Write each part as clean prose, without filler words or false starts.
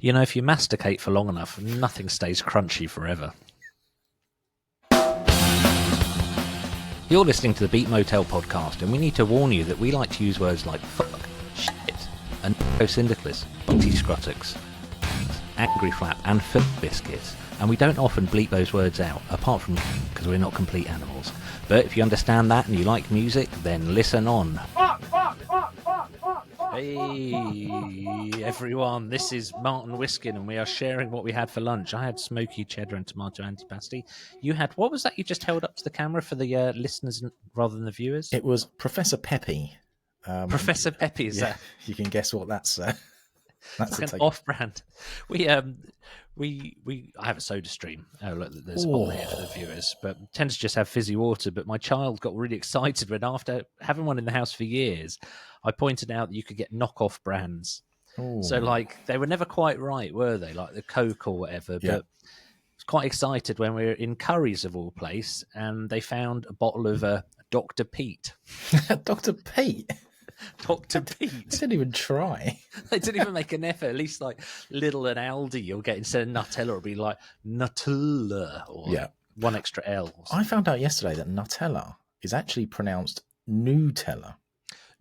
You know, if you masticate for long enough, nothing stays crunchy forever. You're listening to the Beat Motel podcast, and we need to warn you that we like to use words like fuck, shit, and syndicalist, butty scrutix, angry flap, and filth biscuits. And we don't often bleep those words out, apart from because we're not complete animals. But if you understand that and you like music, then listen on. Hey everyone, this is Martin Whiskin, and we are sharing what we had for lunch. I had smoky cheddar and tomato antipasti. You had, what was that you just held up to the camera for the listeners rather than the viewers? It was Professor Peppy. Professor Peppy, is that? You can guess what that's. That's like an off-brand. I have a soda stream. Oh, look, there's on here for the viewers, but tend to just have fizzy water. But my child got really excited when, after having one in the house for years, I pointed out that you could get knockoff brands. Ooh. So, like, they were never quite right, were they? Like the Coke or whatever. Yeah. But I was quite excited when we were in Curry's of all place, and they found a bottle of Dr. Pete. Dr. Pete. Dr. Pete. They didn't even try. They didn't even make an effort. At least like Lidl and Aldi, you'll get, instead of Nutella, it'll be like Nutella or one extra L. I found out yesterday that Nutella is actually pronounced Nutella.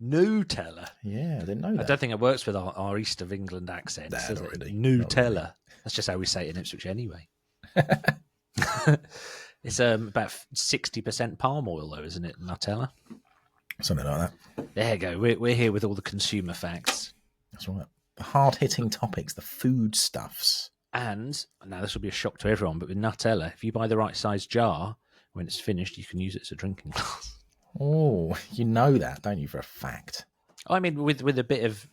Nutella? Yeah, I didn't know that. I don't think it works with our East of England accents. Not really. Nutella. Really. That's just how we say it in Ipswich anyway. It's about 60% palm oil though, isn't it, Nutella? Something like that. There you go. We're here with all the consumer facts. That's right. The hard-hitting topics, the foodstuffs. And now this will be a shock to everyone, but with Nutella, if you buy the right size jar, when it's finished, you can use it as a drinking glass. Oh, you know that, don't you, for a fact? I mean, with a bit of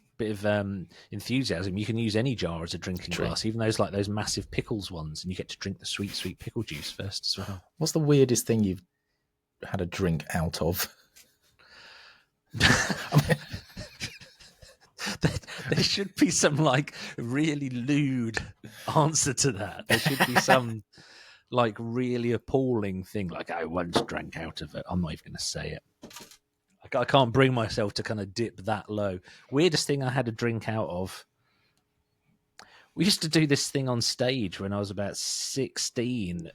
enthusiasm, you can use any jar as a drinking glass, even those like those massive pickles ones, and you get to drink the sweet pickle juice first as well. What's the weirdest thing you've had a drink out of? There should be some like really lewd answer to that. There should be some like really appalling thing, like I once drank out of it. I'm not even going to say it. I can't bring myself to kind of dip that low. Weirdest thing I had a drink out of. We used to do this thing on stage when I was about 16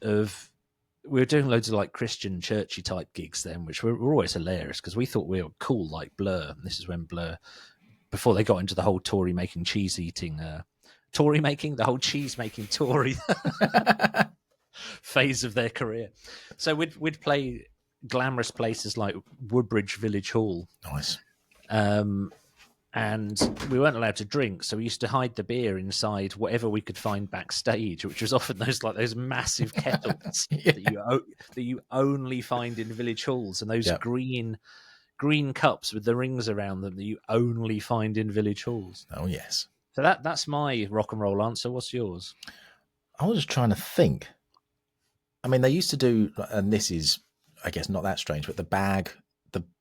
we were doing loads of like Christian churchy type gigs then, which were always hilarious because we thought we were cool like Blur. This is when Blur, before they got into the whole Tory making cheese eating, the whole cheese making Tory phase of their career. So we'd play glamorous places like Woodbridge Village Hall. Nice. And we weren't allowed to drink, so we used to hide the beer inside whatever we could find backstage, which was often those massive kettles that you only find in village halls, and those green cups with the rings around them that you only find in village halls. Oh yes. So that's my rock and roll answer. What's yours? I was just trying to think. I mean, they used to do, and this is, I guess, not that strange, but the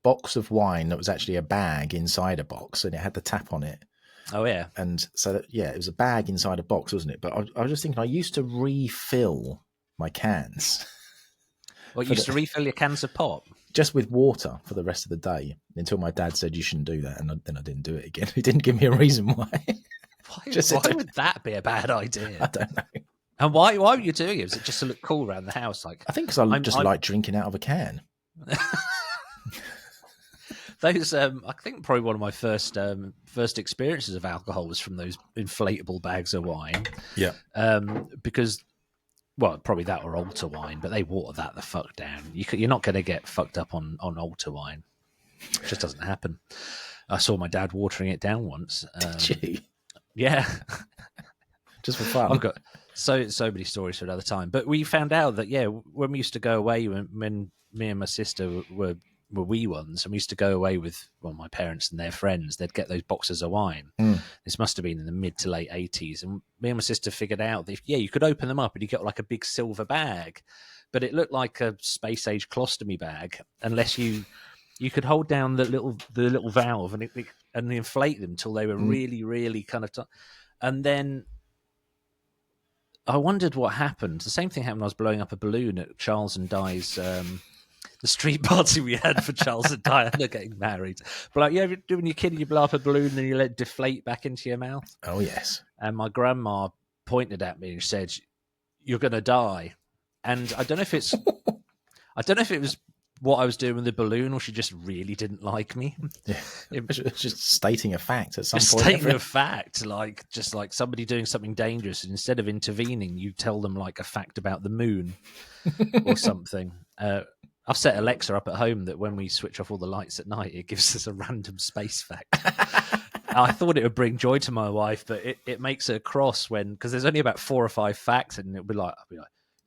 box of wine that was actually a bag inside a box, and it had the tap on it. Oh, yeah. And so, it was a bag inside a box, wasn't it? But I was just thinking, I used to refill my cans. Well, you used to refill your cans of pop? Just with water for the rest of the day, until my dad said you shouldn't do that, and then I didn't do it again. He didn't give me a reason why. Why would that be a bad idea? I don't know. And why were you doing it? Was it just to look cool around the house? Like, I think because I just like drinking out of a can. Those, I think probably one of my first experiences of alcohol was from those inflatable bags of wine. Yeah. Because, well, probably that or Alta wine, but they water that the fuck down. You're not going to get fucked up on Alta wine. It just doesn't happen. I saw my dad watering it down once. Did you? Yeah. Just for fun. I've got so many stories for another time. But we found out that, when we used to go away, when me and my sister were wee ones, and we used to go away with my parents and their friends, they'd get those boxes of wine. This must have been in the mid to late 80s, and me and my sister figured out that you could open them up and you get like a big silver bag, but it looked like a space age colostomy bag unless you could hold down the little valve and inflate them till they were really, really kind of and then I wondered what happened. The same thing happened when I was blowing up a balloon at Charles and Di's the street party we had for Charles and Diana getting married. But like, when you're a kid, you blow up a balloon and you let it deflate back into your mouth. Oh, yes. and my grandma pointed at me and said, "You're going to die." And I don't know if it was what I was doing with the balloon, or she just really didn't like me. Yeah. It's just stating a fact at some just point. Stating a fact, like somebody doing something dangerous, and instead of intervening, you tell them like a fact about the moon or something. I've set Alexa up at home that when we switch off all the lights at night, it gives us a random space fact. I thought it would bring joy to my wife, but it makes her cross because there's only about 4 or 5 facts, and I'll be like,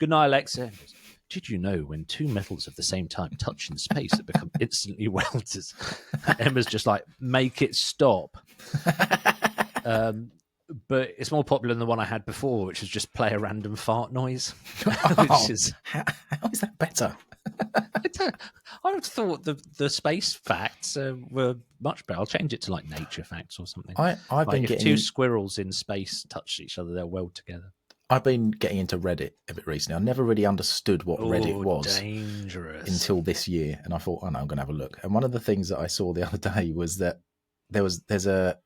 "Good night, Alexa." And goes, "Did you know when 2 metals of the same type touch in space, they become instantly welded?" Emma's just like, "Make it stop." But it's more popular than the one I had before, which was just play a random fart noise. How is that better? I would have thought the space facts were much better. I'll change it to like nature facts or something. I've been getting 2 squirrels in space touch each other, they'll weld together. I've been getting into Reddit a bit recently. I never really understood what Reddit was until this year, and I thought, oh no, I'm going to have a look. And one of the things that I saw the other day was that there's a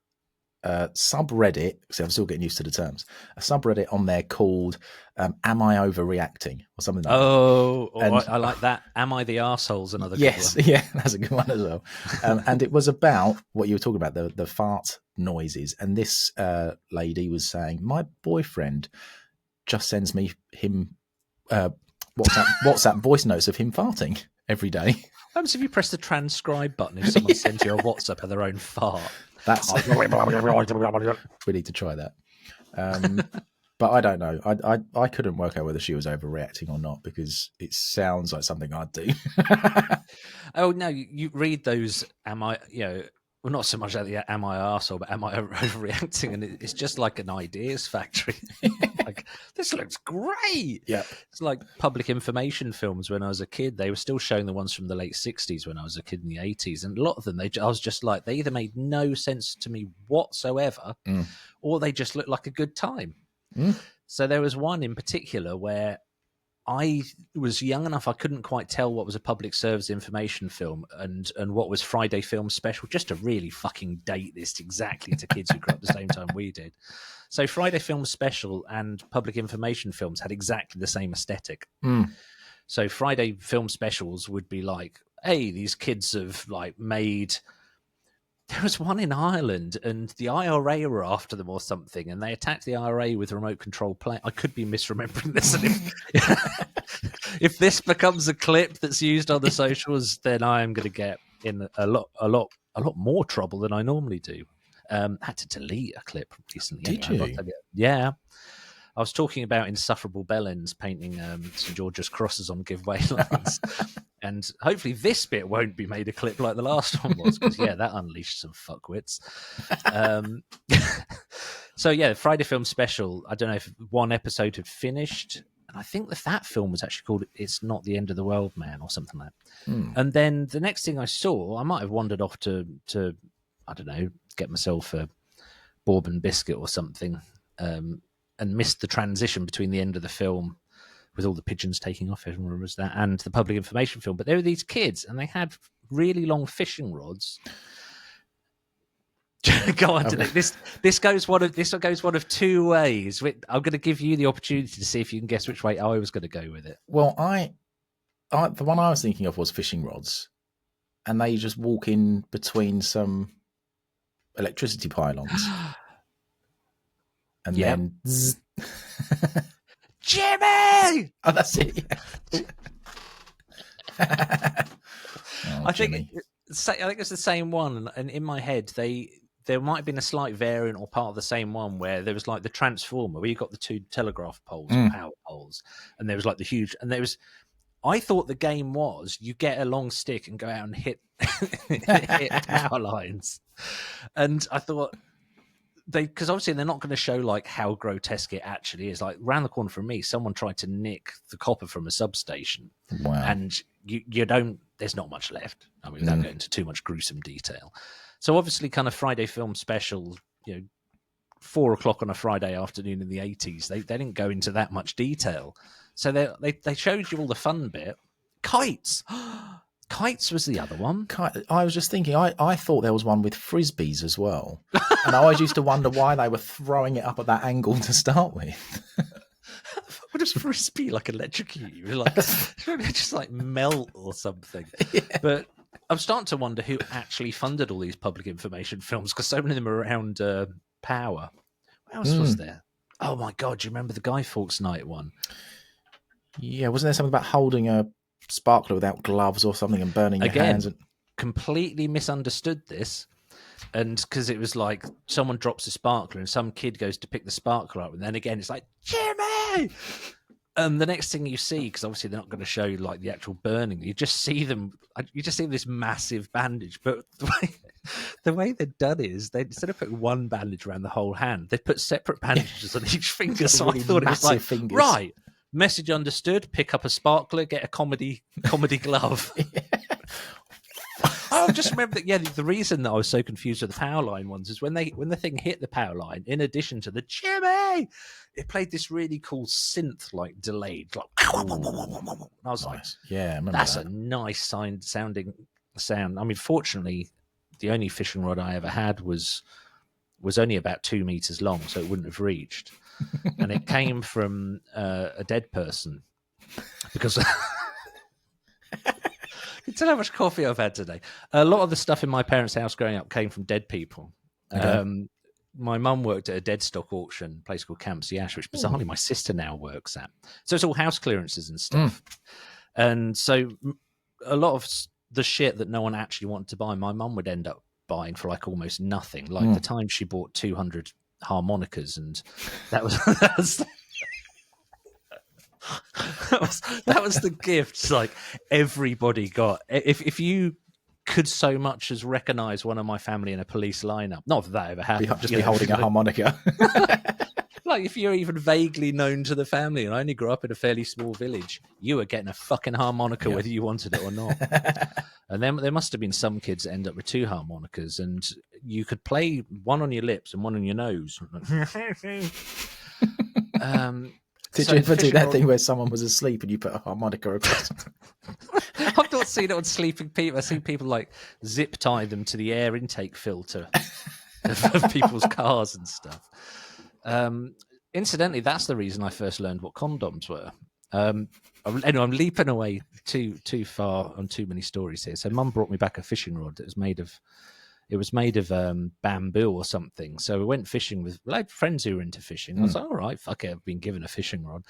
subreddit, so I'm still getting used to the terms, a subreddit on there called "Am I Overreacting?" or something like that. I like that. Am I the arsehole's another yes, good one. Yeah, that's a good one as well. And it was about what you were talking about, the fart noises. And this lady was saying, my boyfriend just sends me WhatsApp voice notes of him farting every day. What happens if you press the transcribe button if someone sends you a WhatsApp of their own fart? That's we need to try that. But I don't know. I couldn't work out whether she was overreacting or not, because it sounds like something I'd do. Oh no, you read those. Well, not so much at the "Am I arsehole," but "Am I overreacting?" And it's just like an ideas factory. Like, this looks great. Yeah, it's like public information films. When I was a kid, they were still showing the ones from the late '60s. When I was a kid in the '80s, and a lot of them, I was just like, they either made no sense to me whatsoever, or they just looked like a good time. So there was one in particular where I was young enough I couldn't quite tell what was a public service information film and what was Friday Film Special, just to really fucking date this exactly to kids who grew up the same time we did. So Friday Film Special and public information films had exactly the same aesthetic. So Friday Film Specials would be like, hey, these kids have like made... There was one in Ireland, and the IRA were after them or something, and they attacked the IRA with remote control plane. I could be misremembering this. And if this becomes a clip that's used on the socials, then I am going to get in a lot more trouble than I normally do. Had to delete a clip recently. Did you? Yeah. I was talking about insufferable bellends painting St. George's crosses on giveaway lines. And hopefully this bit won't be made a clip like the last one was, because, yeah, that unleashed some fuckwits. So, yeah, Friday Film Special, I don't know if one episode had finished. And I think that film was actually called It's Not the End of the World, Man, or something like that. And then the next thing I saw, I might have wandered off to I don't know, get myself a bourbon biscuit or something, and missed the transition between the end of the film with all the pigeons taking off, everyone remembers that, and the public information film. But there were these kids, and they had really long fishing rods. Go on, this goes one of 2 ways. I'm going to give you the opportunity to see if you can guess which way I was going to go with it. Well, the one I was thinking of was fishing rods, and they just walk in between some electricity pylons. And then... Jimmy! Oh, that's it. Yeah. I think it's the same one. And in my head, there might have been a slight variant or part of the same one where there was like the transformer where you got the 2 telegraph poles or power poles, and there was like the huge... And there was... I thought the game was you get a long stick and go out and hit power lines. And I thought... because obviously they're not going to show like how grotesque it actually is. Like round the corner from me, someone tried to nick the copper from a substation. Wow. And you don't, there's not much left. I mean, without going into too much gruesome detail. So obviously kind of Friday Film Special, 4:00 on a Friday afternoon in the 80s, they didn't go into that much detail. So they showed you all the fun bit. Kites. Kites was the other one. I was just thinking, I thought there was one with frisbees as well. And I always used to wonder why they were throwing it up at that angle to start with. What does frisbee like electrocute you? Like just like melt or something. Yeah. But I'm starting to wonder who actually funded all these public information films, because so many of them are around power. What else was there? Oh my God, do you remember the Guy Fawkes night one? Yeah, wasn't there something about holding a sparkler without gloves or something and burning your hands? Completely misunderstood this. And because it was like someone drops a sparkler and some kid goes to pick the sparkler up, and then again it's like, Jimmy! And the next thing you see, because obviously they're not going to show you like the actual burning, you just see this massive bandage. But the way they've done it is, they, instead of putting one bandage around the whole hand, they put separate bandages on each finger. So really I thought it was like, fingers. Right, message understood, pick up a sparkler, get a comedy glove. Yeah. I just remember that. The reason that I was so confused with the power line ones is when the thing hit the power line, in addition to the Jimmy, it played this really cool synth like delayed, like. And I was like, yeah, I remember that's that. a nice sounding sound. I mean, fortunately, the only fishing rod I ever had was only about 2 meters long, so it wouldn't have reached, and it came from a dead person, because. You tell how much coffee I've had today. A lot of the stuff in my parents' house growing up came from dead people. Okay. My mum worked at a dead stock auction, a place called Campsie Ash, which bizarrely my sister now works at. So it's all house clearances and stuff. And so a lot of the shit that no one actually wanted to buy, my mum would end up buying for like almost nothing. Like the time she bought 200 harmonicas, and that was that was the gift like everybody got. If you could so much as recognize one of my family in a police lineup, not that ever happened, just be holding a harmonica. Like if you're even vaguely known to the family, and I only grew up in a fairly small village, you were getting a fucking harmonica whether you wanted it or not. And then there must have been some kids that end up with 2 harmonicas, and you could play one on your lips and one on your nose. Did you ever do that thing where someone was asleep and you put a harmonica across? I've not seen it on sleeping people. I've seen people like zip tie them to the air intake filter of people's cars and stuff. Incidentally, that's the reason I first learned what condoms were. Anyway, I'm leaping away too far on too many stories here. So Mum brought me back a fishing rod that was made of bamboo or something. So we went fishing with friends who were into fishing. I was like, all right, fuck it, I've been given a fishing rod.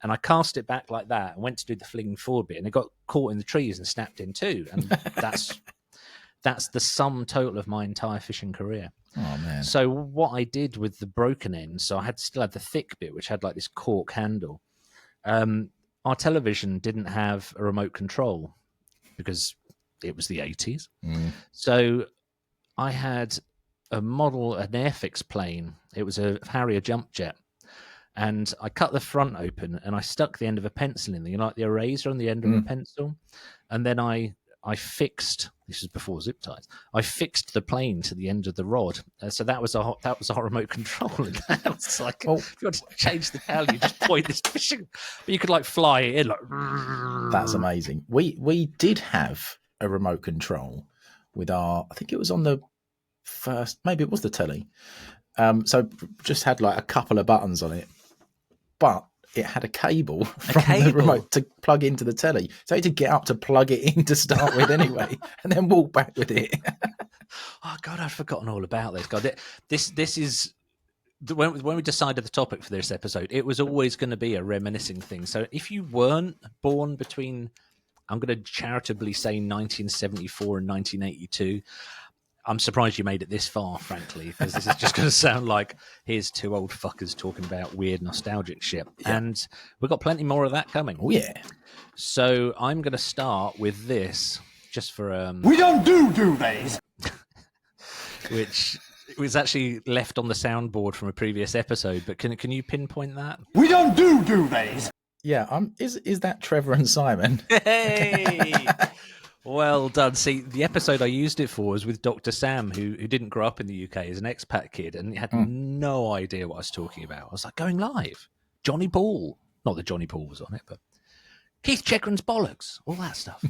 And I cast it back like that and went to do the flinging forward bit, and it got caught in the trees and snapped in two. And that's the sum total of my entire fishing career. Oh, man. So what I did with the broken end, so I still had the thick bit, which had like this cork handle. Our television didn't have a remote control because it was the 80s. So I had an Airfix plane. It was a Harrier jump jet. And I cut the front open and I stuck the end of a pencil in there, you know, like the eraser on the end of a pencil. And then I fixed, this was before zip ties, I fixed the plane to the end of the rod. So that was our remote control. And that was like, if you want to change the power, you just point this fishing, but you could like fly it in. Like, that's amazing. We did have a remote control with I think it was on the first, maybe it was the telly. So just had like a couple of buttons on it, but it had a cable from the remote to plug into the telly. So I had to get up to plug it in to start with anyway, and then walk back with it. Oh God, I'd forgotten all about this. God, this is when we decided the topic for this episode, it was always going to be a reminiscing thing. So if you weren't born between, I'm going to charitably say 1974 and 1982, I'm surprised you made it this far, frankly, because this is just going to sound like here's two old fuckers talking about weird nostalgic shit. Yeah. And we've got plenty more of that coming. Oh, yeah. So I'm going to start with this, just for... We don't do duvets! Which was actually left on the soundboard from a previous episode, but can you pinpoint that? We don't do duvets! Yeah, is that Trevor and Simon? Hey! Well done. See, the episode I used it for was with Dr. Sam, who didn't grow up in the UK as an expat kid, and he had no idea what I was talking about. I was like, going live. Johnny Ball. Not that Johnny Ball was on it, but Keith Chegrin's bollocks. All that stuff.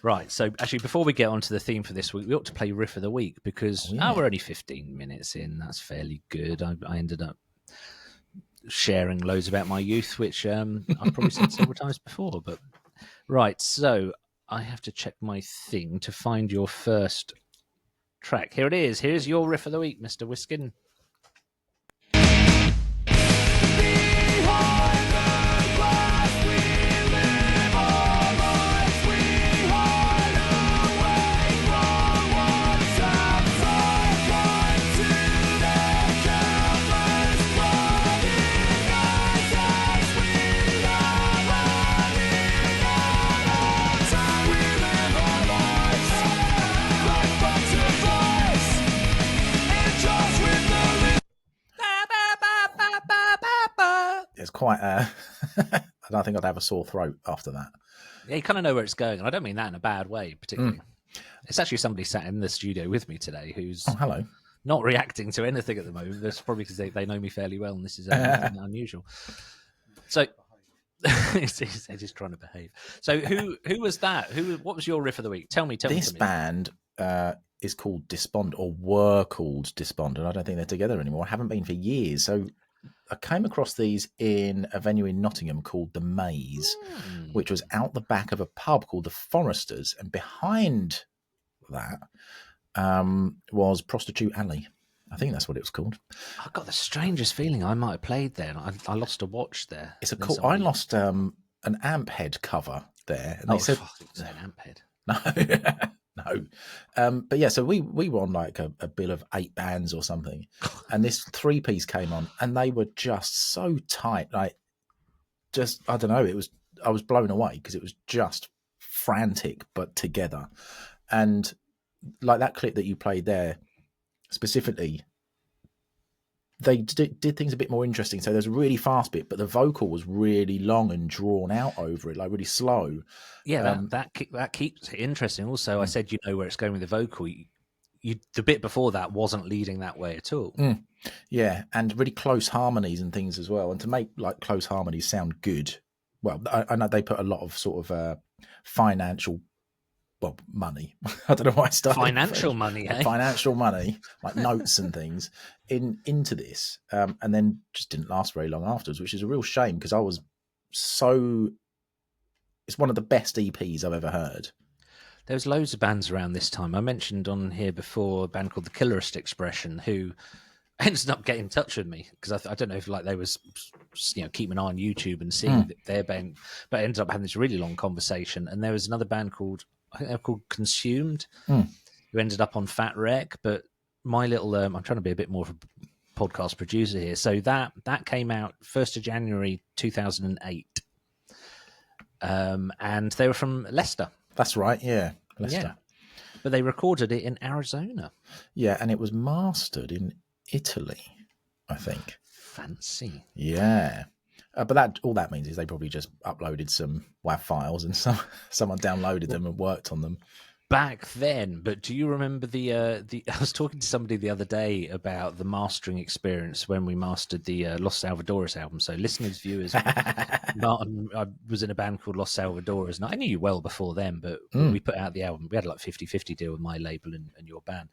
Right, so actually, before we get on to the theme for this week, we ought to play Riff of the Week because we're only 15 minutes in. That's fairly good. I ended up sharing loads about my youth, which I've probably said several times before. But right, so I have to check my thing to find your first track. Here it is. Here's your Riff of the Week, Mr. Whiskin. It's quite I don't think I'd have a sore throat after that. Yeah, you kind of know where it's going, and I don't mean that in a bad way, particularly. It's actually somebody sat in the studio with me today who's hello. Not reacting to anything at the moment. That's probably because they know me fairly well, and this is nothing unusual. So he's just trying to behave. So who was that? What was your Riff of the Week? Tell me. This band is called Despond, or were called Despond, and I don't think they're together anymore. I haven't been for years. So I came across these in a venue in Nottingham called The Maze, which was out the back of a pub called The Foresters, and behind that was Prostitute Alley. I think that's what it was called. I got the strangest feeling I might have played there. I lost a watch there. It's I lost an amp head cover there. And they said it's an amp head. No. But yeah, so we were on like a bill of 8 bands or something, and this 3-piece came on, and they were just so tight. Like, just, I don't know. I was blown away because it was just frantic but together. And like that clip that you played there, specifically, they did things a bit more interesting. So there's a really fast bit, but the vocal was really long and drawn out over it, like really slow. Yeah, that keeps it interesting. Also, I said you know where it's going with the vocal. The bit before that wasn't leading that way at all. Yeah, and really close harmonies and things as well. And to make like close harmonies sound good, well, I know they put a lot of sort of financial. Well, money. I don't know why I started. Financial money, eh? Financial money, like notes and things, into this, and then just didn't last very long afterwards, which is a real shame because I was so. It's one of the best EPs I've ever heard. There was loads of bands around this time. I mentioned on here before a band called the Killerist Expression, who ended up getting in touch with me because I don't know if like they was keeping an eye on YouTube and seeing their band, but I ended up having this really long conversation. And there was another band called. I think they're called Consumed, who ended up on Fat Wreck. But my little, I'm trying to be a bit more of a podcast producer here. So that came out 1st of January 2008. And they were from Leicester. That's right, yeah. Leicester. Yeah. But they recorded it in Arizona. Yeah, and it was mastered in Italy, I think. Fancy. Yeah. But all that means is they probably just uploaded some WAV files and someone downloaded them and worked on them. Back then, but do you remember the? I was talking to somebody the other day about the mastering experience when we mastered the Los Salvadores album. So listeners, viewers, Martin, I was in a band called Los Salvadores, and I knew you well before then, but when we put out the album, we had like 50-50 deal with my label and your band.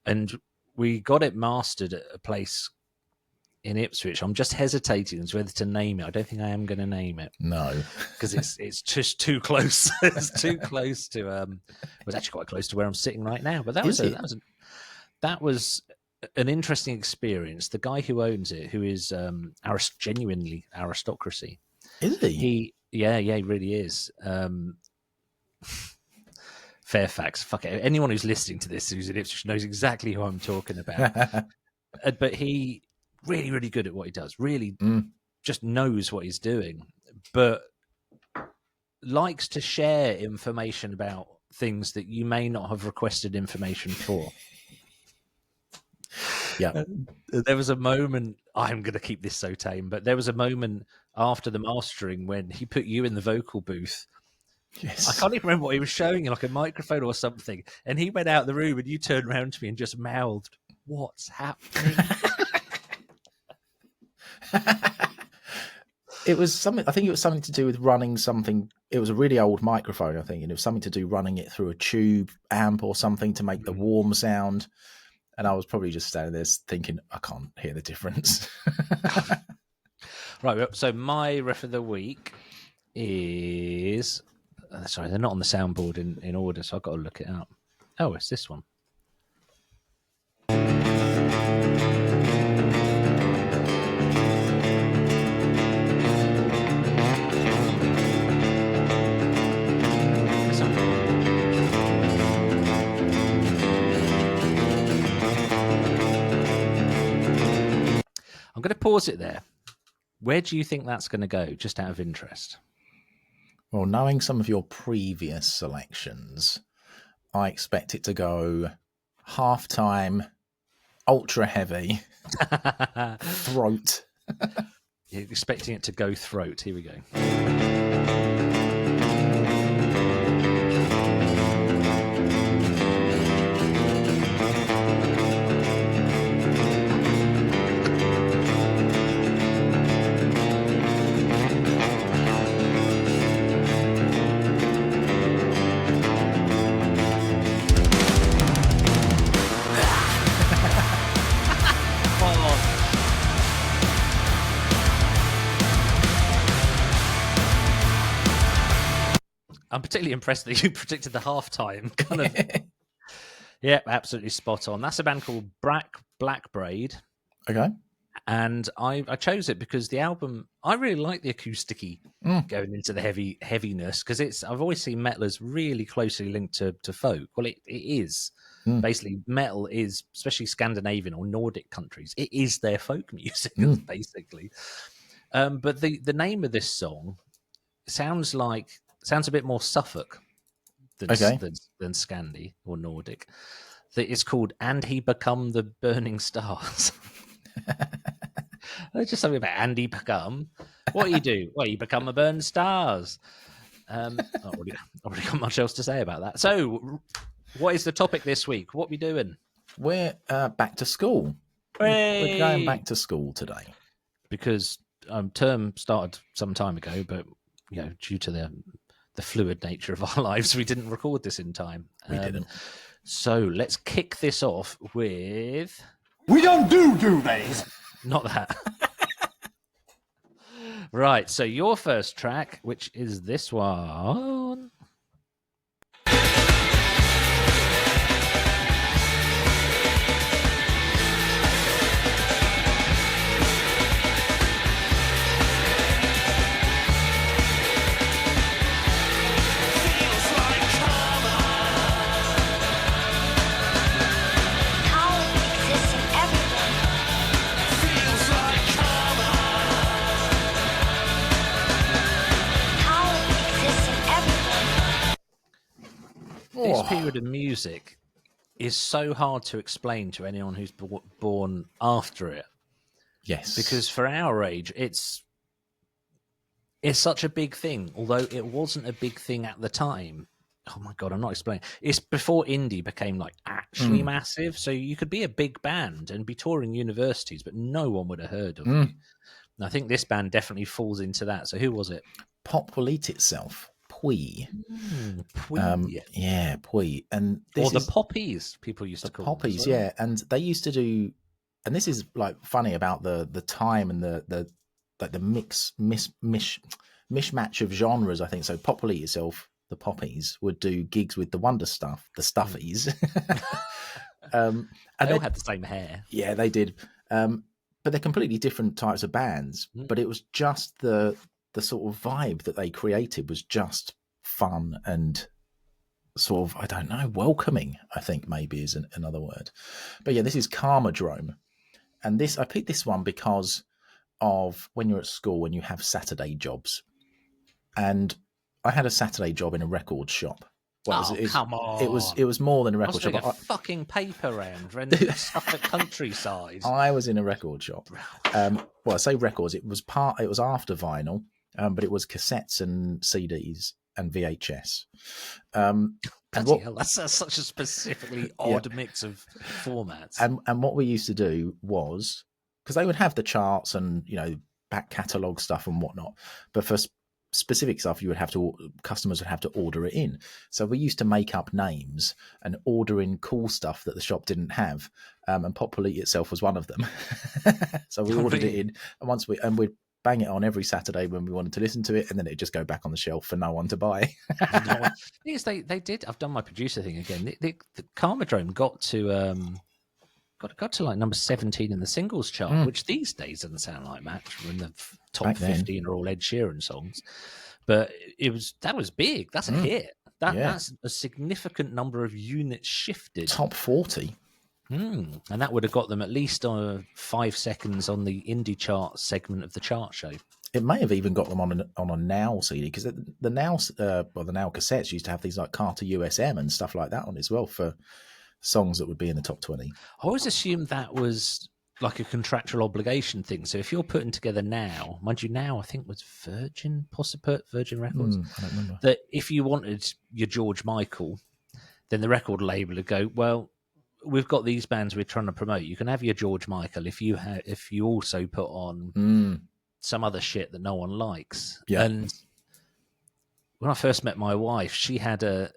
And we got it mastered at a place in Ipswich. I'm just hesitating as whether to name it. I don't think I am going to name it. No, because it's just too close. It's too close to. It was actually quite close to where I'm sitting right now. But that was an interesting experience. The guy who owns it, who is genuinely aristocracy, is he? He really is. Fairfax, fuck it. Anyone who's listening to this who's in Ipswich knows exactly who I'm talking about. But he. Really, really good at what he does. Really just knows what he's doing, but likes to share information about things that you may not have requested information for. Yeah. There was a moment, I'm going to keep this so tame, but there was a moment after the mastering when he put you in the vocal booth. Yes. I can't even remember what he was showing you, like a microphone or something. And he went out the room and you turned around to me and just mouthed, "What's happening?" It was something. I think it was something to do with running something. It was a really old microphone, I think, and it was something to do running it through a tube amp or something to make the warm sound. And I was probably just standing there thinking, I can't hear the difference. Right. So my ref of the week is. Sorry, they're not on the soundboard in order, so I've got to look it up. Oh, it's this one. I'm going to pause it there. Where do you think that's going to go, just out of interest? Well, knowing some of your previous selections, I expect it to go halftime, ultra heavy, throat. You're expecting it to go throat. Here we go. I'm particularly impressed that you predicted the halftime kind of. Yeah, absolutely spot on. That's a band called Black Braid. Okay. And I chose it because the album, I really like the acousticy going into the heaviness, because I've always seen metal as really closely linked to folk. Well, it is. Basically, metal is, especially Scandinavian or Nordic countries, it is their folk music, basically. But the name of this song sounds a bit more Suffolk than Scandi or Nordic. That it's called "And He Become the Burning Stars." There's just something about "And He Become." What do you do? Well, you become the burning stars. I've already got much else to say about that. So, what is the topic this week? What are we doing? We're back to school. Hey! We're going back to school today because term started some time ago, but due to the fluid nature of our lives, we didn't record this in time. We didn't. So let's kick this off with. We don't do duvets. Not that. Right. So your first track, which is this one. This period of music is so hard to explain to anyone who's born after it. Yes. Because for our age, it's such a big thing, although it wasn't a big thing at the time. Oh my God, I'm not explaining. It's before indie became actually massive. So you could be a big band and be touring universities, but no one would have heard of you. And I think this band definitely falls into that. So who was it? Pop will eat itself. PWEI. PWEI. Yeah, PWEI. And this the Poppies, people used to call Poppies, them. yeah. And they used to do, and this is funny about the time and the mishmatch of genres, I think. So Pop will eat itself, the Poppies would do gigs with the Wonder Stuff, the Stuffies. And they all had the same hair. Yeah, they did. But they're completely different types of bands. But it was just the sort of vibe that they created was just fun and sort of, I don't know, welcoming, I think maybe is another word. But yeah, this is Karmadrome. And I picked this one because of when you're at school and you have Saturday jobs. And I had a Saturday job in a record shop. Well, come on! It was more than a record shop. A fucking paper round renting stuff at countryside. I was in a record shop. Well, I say records. It was after vinyl, but it was cassettes and CDs and VHS. Hell, that's such a specifically odd mix of formats. And what we used to do was, because they would have the charts and back catalogue stuff and whatnot. But for specific stuff, customers would have to order it in. So we used to make up names and order in cool stuff that the shop didn't have, and Pop Polite itself was one of them. So we ordered it in, and we'd bang it on every Saturday when we wanted to listen to it, and then it'd just go back on the shelf for no one to buy. Yes, they did. I've done my producer thing again. The Karmadrome got to like number 17 in the singles chart, which these days doesn't sound like much. When the top 15 are all Ed Sheeran songs, but that was big. That's a hit. That's a significant number of units shifted. Top 40. And that would have got them at least 5 seconds on the indie chart segment of the chart show. It may have even got them on a Now CD, because the Now cassettes used to have these like Carter USM and stuff like that on as well for songs that would be in the top 20. I always assumed that was like a contractual obligation thing. So if you're putting together Now, mind you, Now I think was Virgin Records. I don't remember. That if you wanted your George Michael, then the record label would go, well, we've got these bands we're trying to promote. You can have your George Michael if you also put on some other shit that no one likes. Yeah. And when I first met my wife, she had a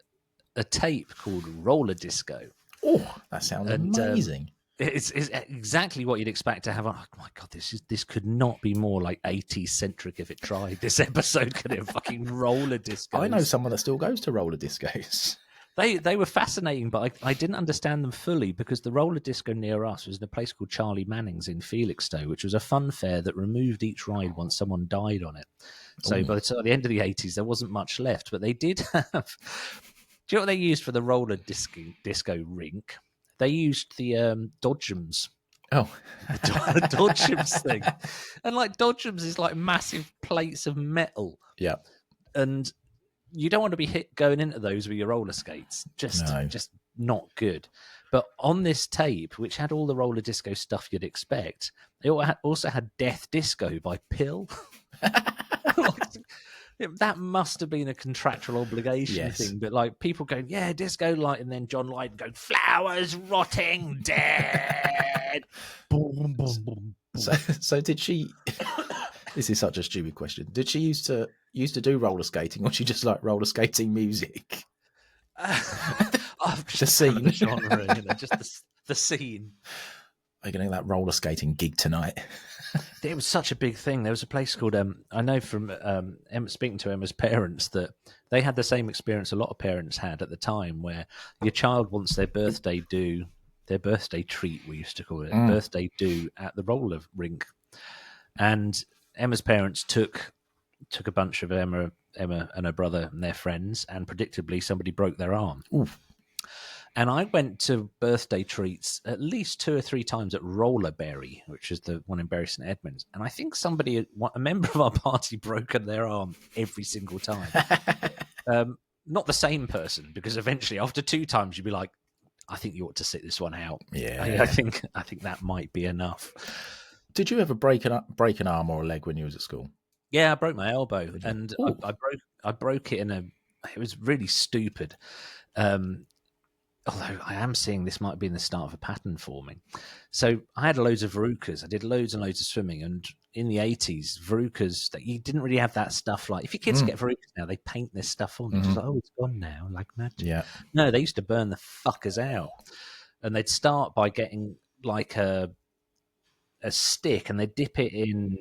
tape called Roller Disco. Oh, that sounds amazing. It's exactly what you'd expect to have. Oh my God, this could not be more like 80s centric if it tried. This episode could have fucking roller disco. I know someone that still goes to roller discos. They were fascinating, but I didn't understand them fully, because the roller disco near us was in a place called Charlie Manning's in Felixstowe, which was a fun fair that removed each ride once someone died on it. So by the end of the 80s, there wasn't much left, but they did have... Do you know what they used for the roller disco rink? They used the Dodgems. Oh. The Dodgems thing. And like Dodgems is like massive plates of metal. Yeah. And you don't want to be going into those with your roller skates. Just not good. But on this tape, which had all the roller disco stuff you'd expect, they also had Death Disco by Pill. That must have been a contractual obligation thing, but like people going, yeah, disco light, and then John Lydon going, flowers rotting dead. Boom, boom, boom, boom. So did she? This is such a stupid question. Did she used to do roller skating, or she just like roller skating music? The scene, the genre, just the scene. Are you going to get that roller skating gig tonight? It was such a big thing. There was a place called, I know from speaking to Emma's parents, that they had the same experience a lot of parents had at the time, where your child wants their birthday treat, we used to call it, birthday do at the roller rink. And Emma's parents took a bunch of Emma and her brother and their friends, and predictably somebody broke their arm. Oof. And I went to birthday treats at least 2 or 3 times at Rollerberry, which is the one in Bury St Edmunds. And I think a member of our party, broken their arm every single time. Not the same person, because eventually after 2 times you'd be like, I think you ought to sit this one out. Yeah, I think that might be enough. Did you ever break an arm or a leg when you was at school? Yeah, I broke my elbow, and I broke it it was really stupid. Although I am seeing this might be in the start of a pattern forming. So I had loads of Veruccas. I did loads and loads of swimming. And in the 80s, Veruccas, you didn't really have that stuff. Like, if your kids get Veruccas now, they paint this stuff on. It's just like, oh, it's gone now, like magic. Yeah. No, they used to burn the fuckers out. And they'd start by getting like a stick, and they'd dip it in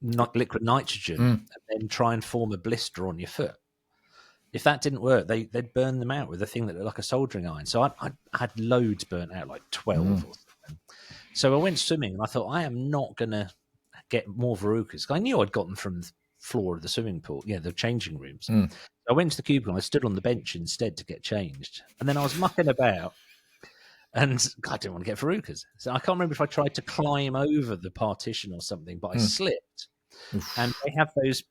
liquid nitrogen and then try and form a blister on your foot. If that didn't work, they'd burn them out with a thing that looked like a soldering iron. So I had loads burnt out, like 12 or something. So I went swimming, and I thought, I am not going to get more Veruccas. I knew I'd got them from the floor of the swimming pool, the changing rooms. So I went to the cubicle, and I stood on the bench instead to get changed. And then I was mucking about, and I didn't want to get Veruccas. So I can't remember if I tried to climb over the partition or something, but I slipped. And they have those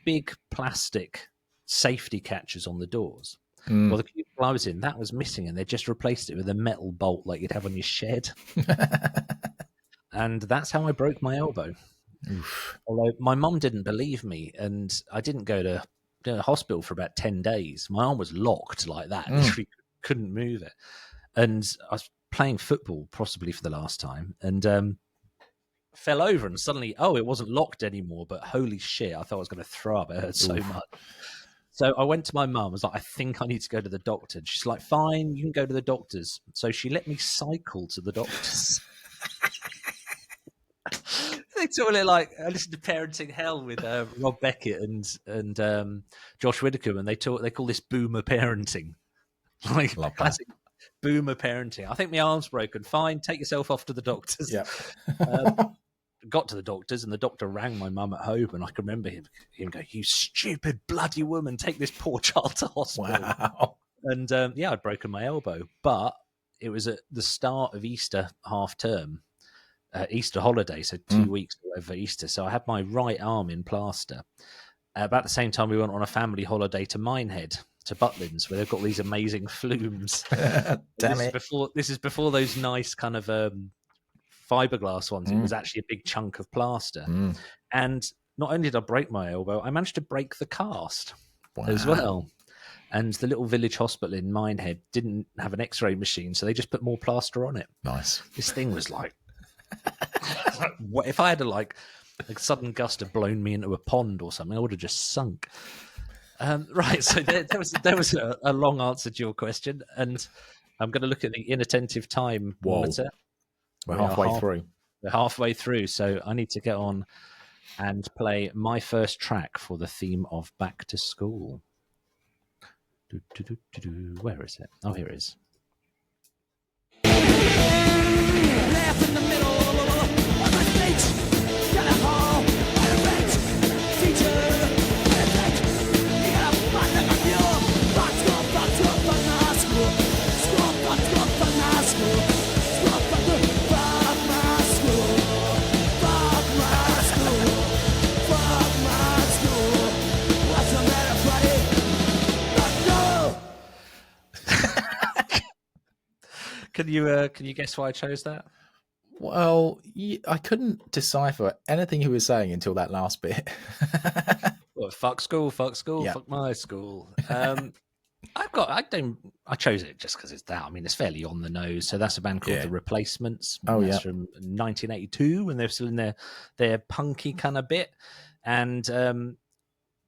big plastic safety catches on the doors. Well, the cubicle I was in, that was missing, and they just replaced it with a metal bolt like you'd have on your shed. And that's how I broke my elbow. Oof. Although my mum didn't believe me, and I didn't go to the hospital for about 10 days. My arm was locked like that. Literally couldn't move it. And I was playing football, possibly for the last time, and fell over, and suddenly, it wasn't locked anymore. But holy shit, I thought I was going to throw up. It hurt so much. So I went to my mum. I was like, I think I need to go to the doctor. And she's like, fine, you can go to the doctor's. So she let me cycle to the doctor's. They totally I listened to Parenting Hell with Rob Beckett and Josh Widdicombe, and they call this boomer parenting, like classic boomer parenting. I think my arm's broken. Fine, take yourself off to the doctors. Yeah. Got to the doctors, and the doctor rang my mum at home, and I can remember him go, "You stupid bloody woman, take this poor child to hospital." Wow. And I'd broken my elbow, but it was at the start of Easter half term. Easter holiday, so 2 weeks over Easter. So I had my right arm in plaster. About the same time, we went on a family holiday to Minehead, to Butlins, where they've got these amazing flumes. This is before those nice kind of fiberglass ones. It was actually a big chunk of plaster. And not only did I break my elbow, I managed to break the cast as well. And the little village hospital in Minehead didn't have an X-ray machine, so they just put more plaster on it. Nice. This thing was what if I had a sudden gust had blown me into a pond or something? I would have just sunk. Right, so there was a long answer to your question, and I'm going to look at the inattentive time monitor. We're halfway through. We're halfway through, so I need to get on and play my first track for the theme of Back to School. Where is it? Oh, here it is. Laugh in the middle of my speech. Got a hall, got a rent, teacher, got a tech. You got a fuck like a mule. Fuck school, fuck my school. School, fuck my school. School, fuck my school. Fuck my school. Fuck my school. What's the matter, buddy? Can you guess why I chose that? Well, I couldn't decipher anything he was saying until that last bit. Well, fuck school, yeah. fuck my school. I chose it just because it's that. I mean, it's fairly on the nose. So that's a band called The Replacements. That's from 1982 when they're still in their punky kind of bit. And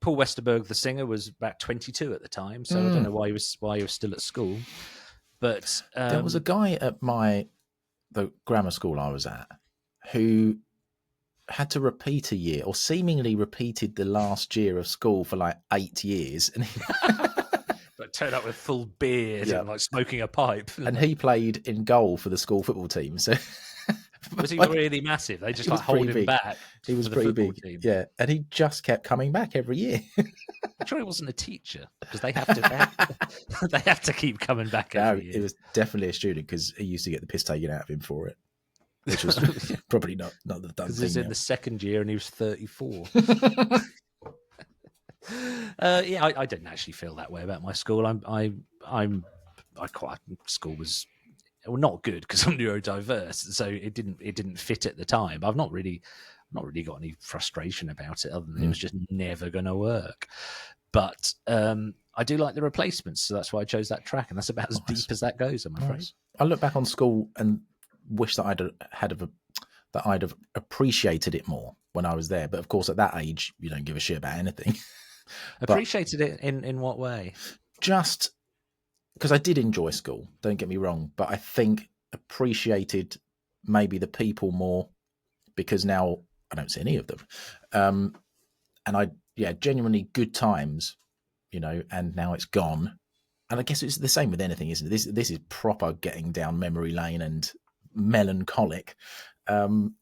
Paul Westerberg, the singer, was about 22 at the time. So I don't know why he was still at school. But there was a guy at the grammar school I was at who had to repeat a year, or seemingly repeated the last year of school for 8 years, and but turned up with full beard and smoking a pipe. And he played in goal for the school football team. So was he really massive? They just hold him back. He was pretty big, team. Yeah, and he just kept coming back every year. I'm sure he wasn't a teacher because they have to keep coming back every year. It was definitely a student because he used to get the piss taken out of him for it, which was probably not the done thing. Because he's in the second year and he was 34. I didn't actually feel that way about my school. School was not good because I'm neurodiverse, so it didn't fit at the time. I've not really got any frustration about it other than it was just never going to work. But I do like The Replacements, so that's why I chose that track, and that's about as deep as that goes, I'm afraid. I look back on school and wish that I'd have appreciated it more when I was there. But of course, at that age, you don't give a shit about anything. Appreciated it in what way? Just because I did enjoy school, don't get me wrong, but I think appreciated maybe the people more because now I don't see any of them. And genuinely good times, and now it's gone. And I guess it's the same with anything, isn't it? This is proper getting down memory lane and melancholic. Time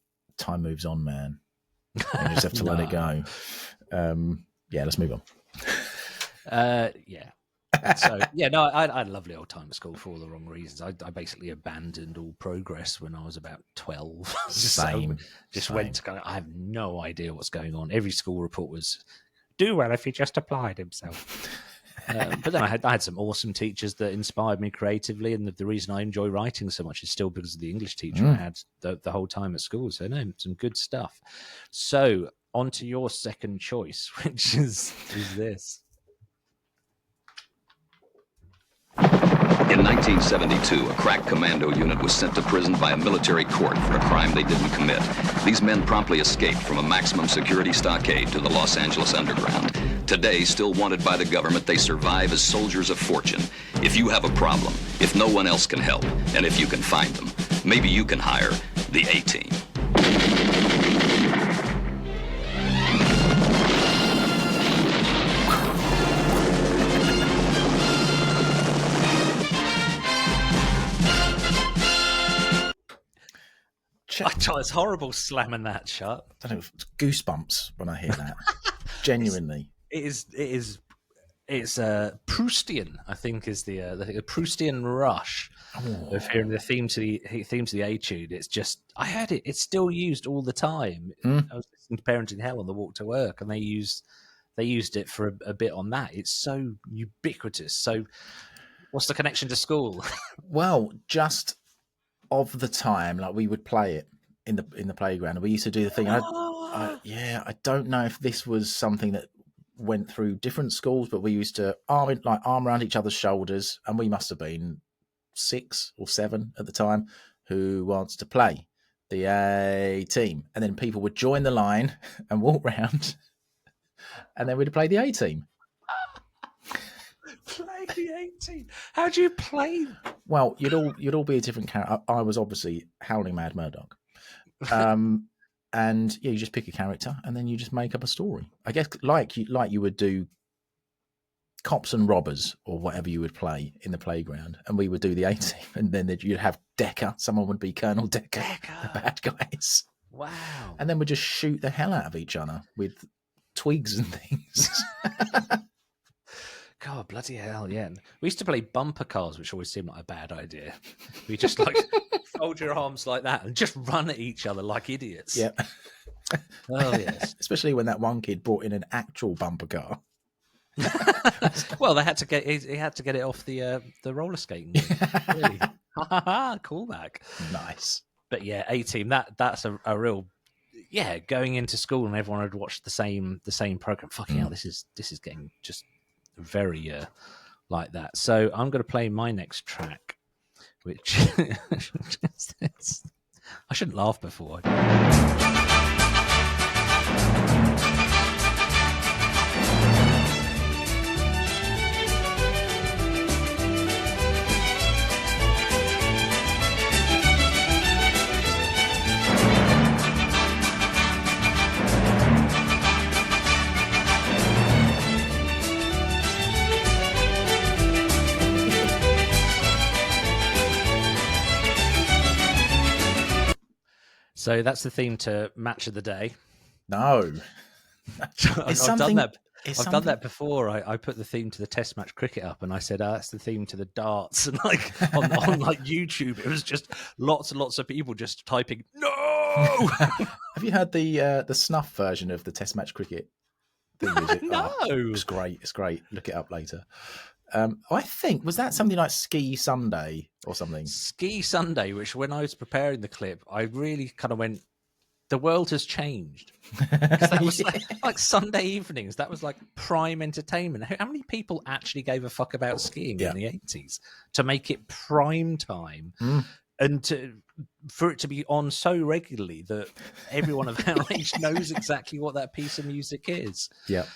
moves on, man. You just have to let it go. Let's move on. So I had a lovely old time at school for all the wrong reasons. I basically abandoned all progress when I was about 12. Same. Went to go, I have no idea what's going on. Every school report was do well if he just applied himself. But then I had some awesome teachers that inspired me creatively, and the reason I enjoy writing so much is still because of the English teacher I had the whole time at school. So some good stuff. So on to your second choice, which is this. In 1972, a crack commando unit was sent to prison by a military court for a crime they didn't commit. These men promptly escaped from a maximum security stockade to the Los Angeles underground. Today, still wanted by the government, they survive as soldiers of fortune. If you have a problem, if no one else can help, and if you can find them, maybe you can hire the A-Team. It's horrible slamming that shut. I don't know, goosebumps when I hear that. Genuinely. It's Proustian, I think, is the Proustian rush of hearing the theme to the A-Tune. It's just, I heard it. It's still used all the time. I was listening to Parenting Hell on the walk to work, and they used it for a bit on that. It's so ubiquitous. So, what's the connection to school? Well, just of the time, like we would play it in the playground, and we used to do the thing. I don't know if this was something that went through different schools, but we used to arm around each other's shoulders, and we must have been 6 or 7 at the time. Who wants to play the A-Team? And then people would join the line and walk round, and then we'd play the A-Team. Play the A-Team. How do you play? Well, you'd all be a different character. I was obviously Howling Mad Murdoch. And yeah, you just pick a character and then you just make up a story. I guess like you would do Cops and Robbers or whatever you would play in the playground, and we would do the A-Team, and then you'd have Decker. Someone would be Colonel Decker, the bad guys. Wow. And then we'd just shoot the hell out of each other with twigs and things. God, bloody hell, yeah. We used to play bumper cars, which always seemed like a bad idea. We just fold your arms like that and just run at each other like idiots. Yeah. Oh, yes. Especially when that one kid brought in an actual bumper car. Well, he had to get it off the roller skating. Really. Callback. Nice. But yeah, A-Team, that's a real, yeah, going into school and everyone had watched the same program. Fucking hell, this is getting just very like that. So I'm going to play my next track, which I shouldn't laugh before. So that's the theme to Match of the Day. No. I've done that before. I put the theme to the Test match cricket up, and I said, that's the theme to the darts. And like on like YouTube, it was just lots and lots of people just typing, no! Have you heard the snuff version of the Test match cricket theme music? No. It's great. It's great. Look it up later. I think, was that something like Ski Sunday or something? Ski Sunday, which when I was preparing the clip, I really kind of went, the world has changed. That was like Sunday evenings. That was like prime entertainment. How many people actually gave a fuck about skiing in the 80s to make it prime time and for it to be on so regularly that everyone of our age knows exactly what that piece of music is? Yeah.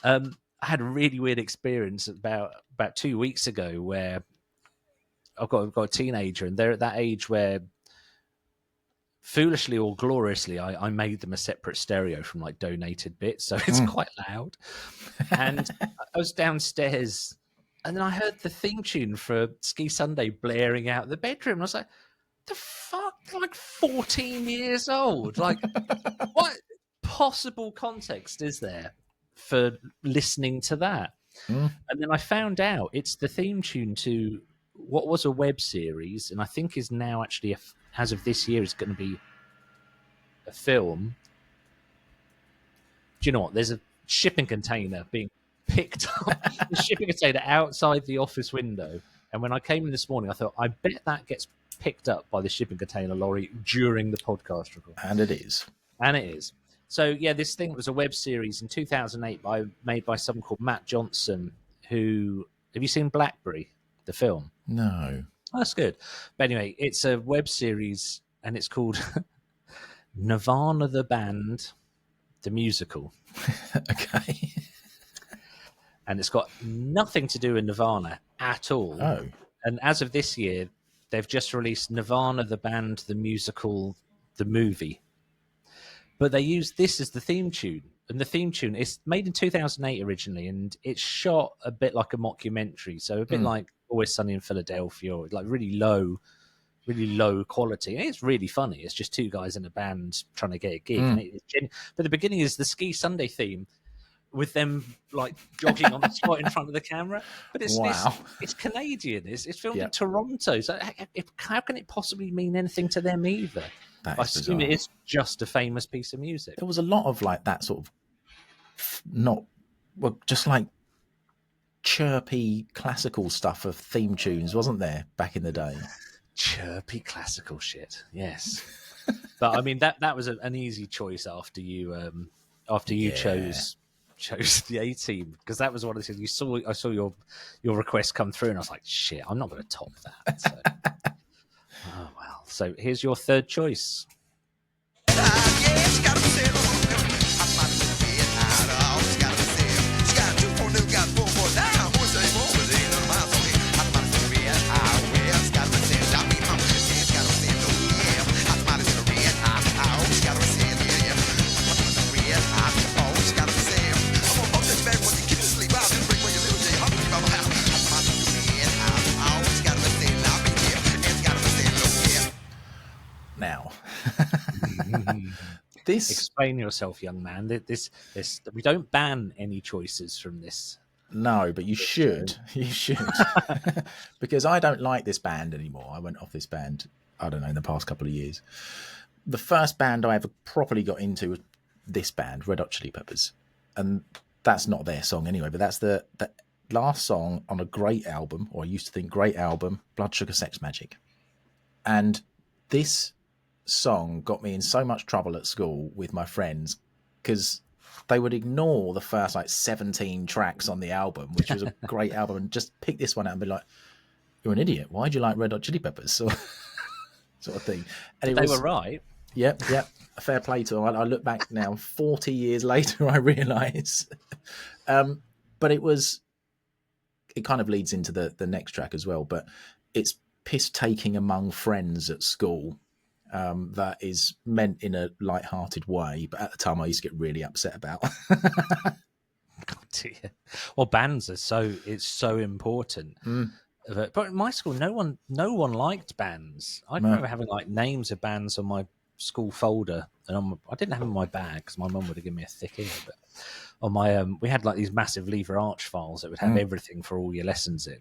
I had a really weird experience about 2 weeks ago where I've got a teenager, and they're at that age where, foolishly or gloriously, I made them a separate stereo from like donated bits, so it's quite loud. And I was downstairs, and then I heard the theme tune for Ski Sunday blaring out the bedroom. I was like, "The fuck!" Like 14 years old. Like, what possible context is there for listening to that? And then I found out it's the theme tune to what was a web series, and I think is now actually, as of this year, is going to be a film. Do you know what? There's a shipping container being picked up, the shipping container outside the office window. And when I came in this morning, I thought, I bet that gets picked up by the shipping container lorry during the podcast recording. And it is. And it is. So, yeah, this thing was a web series in 2008 made by someone called Matt Johnson, who... Have you seen Blackberry? the film? No. Oh, that's good. But anyway, it's a web series, and it's called Nirvana the Band, the Musical. Okay. And it's got nothing to do with Nirvana at all. Oh. And as of this year, they've just released Nirvana the Band, the Musical, the movie. But they use this as the theme tune. And the theme tune is made in 2008 originally, and it's shot a bit like a mockumentary. So a bit like Always Sunny in Philadelphia, or like really low quality. And it's really funny. It's just two guys in a band trying to get a gig. But the beginning is the Ski Sunday theme with them like jogging on the spot in front of the camera. But it's Canadian. It's filmed in Toronto. So how can it possibly mean anything to them either? I assume it is just a famous piece of music. There was a lot of like that sort of just like chirpy classical stuff of theme tunes, wasn't there, back in the day? Chirpy classical shit, yes. But I mean that was an easy choice after you chose the A Team, because that was one of the things I saw your request come through, and I was like, shit, I'm not going to top that. So. Oh well. So here's your third choice. Now, this explain yourself, young man. This we don't ban any choices from this. No, but you should. You should. Because I don't like this band anymore. I went off this band, I don't know, in the past couple of years. The first band I ever properly got into was this band, Red Hot Chili Peppers. And that's not their song anyway, but that's the last song on a great album, or I used to think great album, Blood Sugar Sex Magic. And this song got me in so much trouble at school with my friends because they would ignore the first like 17 tracks on the album, which was a great album, and just pick this one out and be like, you're an idiot. Why do you like Red Hot Chili Peppers? Sort of thing. And they were right. Yep. Fair play to them. I look back now, 40 years later, I realise. But it kind of leads into the next track as well, but it's piss-taking among friends at school. That is meant in a light-hearted way, but at the time I used to get really upset about. God dear. Well, bands are so important. But in my school, no one liked bands. I remember having like names of bands on my school folder, and I didn't have them in my bag because my mum would have given me a thick ear. But on my we had like these massive lever arch files that would have everything for all your lessons in,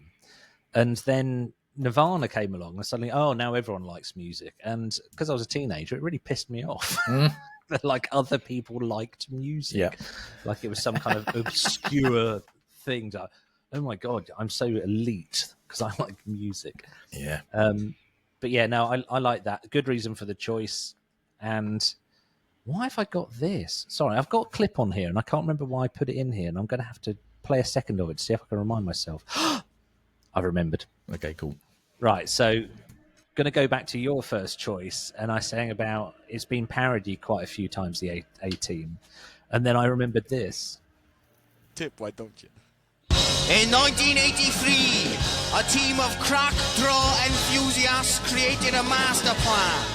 and then Nirvana came along and suddenly, now everyone likes music. And because I was a teenager, it really pissed me off that like other people liked music. Like it was some kind of obscure thing that, oh my God, I'm so elite because I like music. Yeah. But yeah, no, I like that. Good reason for the choice. And why have I got this? Sorry, I've got a clip on here and I can't remember why I put it in here, and I'm going to have to play a second of it to see if I can remind myself. I've remembered. Okay, cool. Right, so going to go back to your first choice, and I sang about it's been parodied quite a few times, the A-Team, and then I remembered this. Tip, why don't you? In 1983, a team of crack draw enthusiasts created a master plan,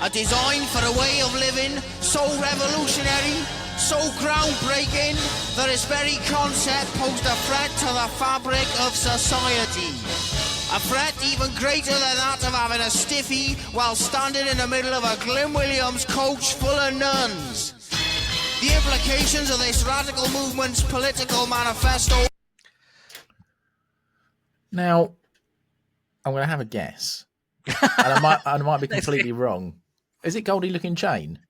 a design for a way of living so revolutionary, so groundbreaking that its very concept posed a threat to the fabric of society. A threat even greater than that of having a stiffy while standing in the middle of a Glyn Williams coach full of nuns. The implications of this radical movement's political manifesto. Now, I'm going to have a guess, and I might be completely wrong. Is it Goldie Looking Chain?